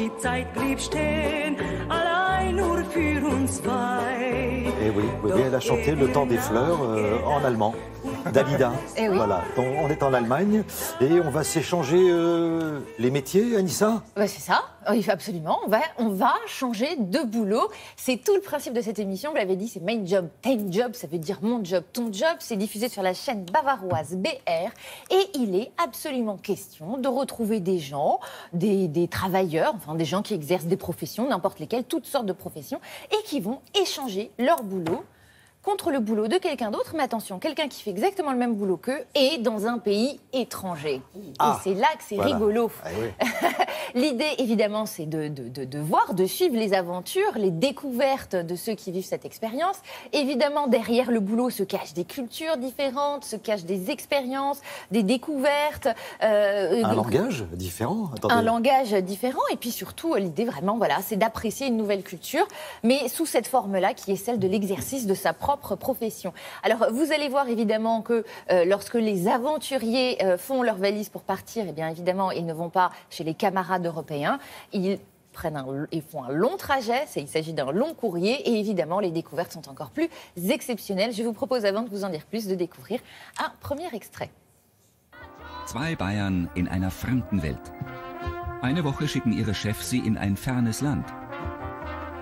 die Zeit blieb stehen, allein nur für uns zwei. Et oui, elle a chanté Le temps des fleurs en allemand. Dalida. Eh oui. Voilà, donc, on est en Allemagne et on va s'échanger les métiers, Anissa. C'est ça, oui, absolument. On va changer de boulot. C'est tout le principe de cette émission. Vous l'avez dit, c'est Mein Job, Dein Job. Ça veut dire mon job, ton job. C'est diffusé sur la chaîne bavaroise BR. Et il est absolument question de retrouver des gens, des travailleurs, enfin des gens qui exercent des professions, n'importe lesquelles, toutes sortes de professions, et qui vont échanger leur boulot contre le boulot de quelqu'un d'autre, mais attention, quelqu'un qui fait exactement le même boulot qu'eux et dans un pays étranger. Ah, et c'est là que c'est rigolo. Ah, oui. L'idée, évidemment, c'est de voir, de suivre les aventures, les découvertes de ceux qui vivent cette expérience. Évidemment, derrière le boulot se cachent des cultures différentes, se cachent des expériences, des découvertes. Un langage différent. Attendez. Un langage différent. Et puis surtout, l'idée, vraiment, voilà, c'est d'apprécier une nouvelle culture, mais sous cette forme-là qui est celle de l'exercice de sa propre profession. Alors, vous allez voir évidemment que lorsque les aventuriers font leurs valises pour partir, eh bien évidemment, ils ne vont pas chez les camarades européens. Ils font un long trajet, il s'agit d'un long courrier et évidemment, les découvertes sont encore plus exceptionnelles. Je vous propose, avant de vous en dire plus, de découvrir un premier extrait. Zwei Bayern in einer fremden Welt. Eine Woche schicken ihre Chefs sie in ein fernes Land.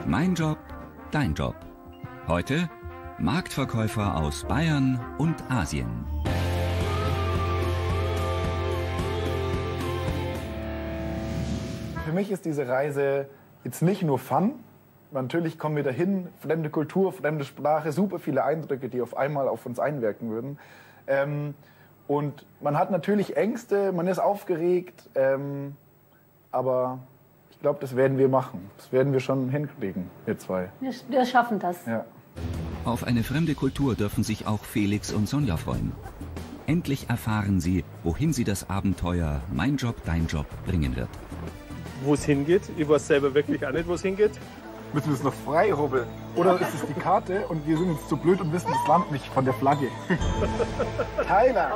Mein Job, dein Job. Heute Marktverkäufer aus Bayern und Asien. Für mich ist diese Reise jetzt nicht nur Fun. Natürlich kommen wir dahin, fremde Kultur, fremde Sprache, super viele Eindrücke, die auf einmal auf uns einwirken würden. Und man hat natürlich Ängste, man ist aufgeregt, aber ich glaube, das werden wir machen. Das werden wir schon hinkriegen, wir zwei. Wir schaffen das. Ja. Auf eine fremde Kultur dürfen sich auch Felix und Sonja freuen. Endlich erfahren sie, wohin sie das Abenteuer Mein Job, dein Job bringen wird. Wo es hingeht, ich weiß selber wirklich auch nicht, wo es hingeht. Müssen wir es noch frei rubbeln? Oder ist es die Karte und wir sind jetzt zu blöd und wissen das Land nicht von der Flagge? Thailand!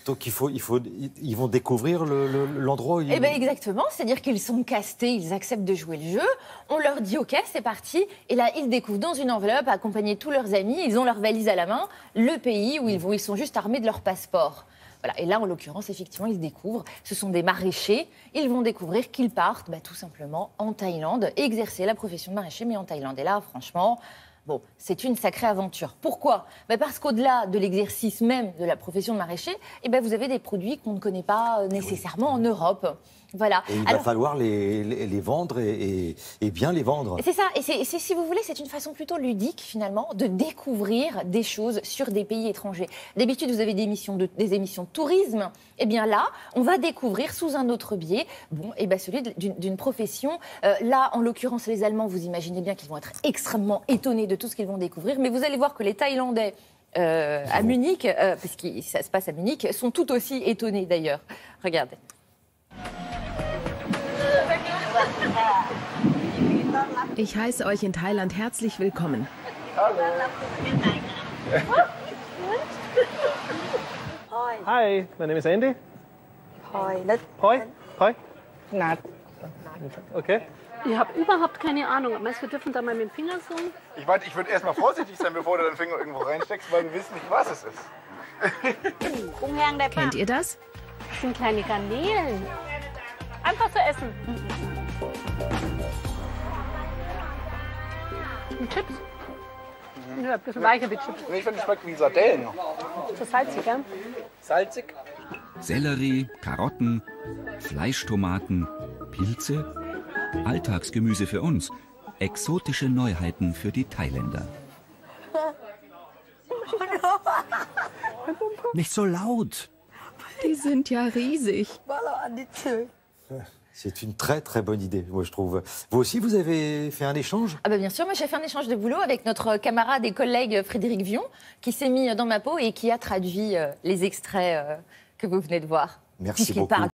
Donc ils vont découvrir l'endroit où ils... Eh bien exactement, c'est-à-dire qu'ils sont castés, ils acceptent de jouer le jeu, on leur dit ok, c'est parti, et là ils découvrent dans une enveloppe, accompagnés de tous leurs amis, ils ont leur valise à la main, le pays où ils vont, ils sont juste armés de leur passeport. Voilà. Et là, en l'occurrence, effectivement, ils découvrent, ce sont des maraîchers, ils vont découvrir qu'ils partent tout simplement en Thaïlande, exercer la profession de maraîcher, mais en Thaïlande. Et là, franchement... Bon, c'est une sacrée aventure. Pourquoi ? Parce qu'au-delà de l'exercice même de la profession de maraîcher, vous avez des produits qu'on ne connaît pas nécessairement en Europe. Voilà. Et il va falloir les vendre et bien les vendre. C'est ça. Et si vous voulez, c'est une façon plutôt ludique, finalement, de découvrir des choses sur des pays étrangers. D'habitude, vous avez des émissions de tourisme. Eh bien là, on va découvrir sous un autre biais, celui d'une profession. Là, en l'occurrence, les Allemands, vous imaginez bien qu'ils vont être extrêmement étonnés de tout ce qu'ils vont découvrir. Mais vous allez voir que les Thaïlandais à Munich, parce que ça se passe à Munich, sont tout aussi étonnés d'ailleurs. Regardez. Ich heiße euch in Thailand herzlich willkommen. Hallo. Hi, my name is Andy. Poi. Poi? Nat. Okay. Ich habe überhaupt keine Ahnung. Meinst du, wir dürfen da mal mit dem Finger so? Ich meine, ich würde erstmal vorsichtig sein, bevor du deinen Finger irgendwo reinsteckst, weil wir wissen nicht, was es ist. Kennt ihr das? Das sind kleine Garnelen. Einfach zu essen. Und Chips? Ja, ein bisschen weicher wie Chips. Ich finde, es schmeckt wie Sardellen. So salzig, ja? Salzig? Sellerie, Karotten, Fleischtomaten, Pilze, Alltagsgemüse für uns, exotische Neuheiten für die Thailänder. Nicht so laut. Die sind ja riesig. C'est une très très bonne idée, moi je trouve. Vous aussi, vous avez fait un échange ? Ah bien sûr, moi j'ai fait un échange de boulot avec notre camarade et collègue Frédéric Vion, qui s'est mis dans ma peau et qui a traduit les extraits que vous venez de voir. Merci beaucoup.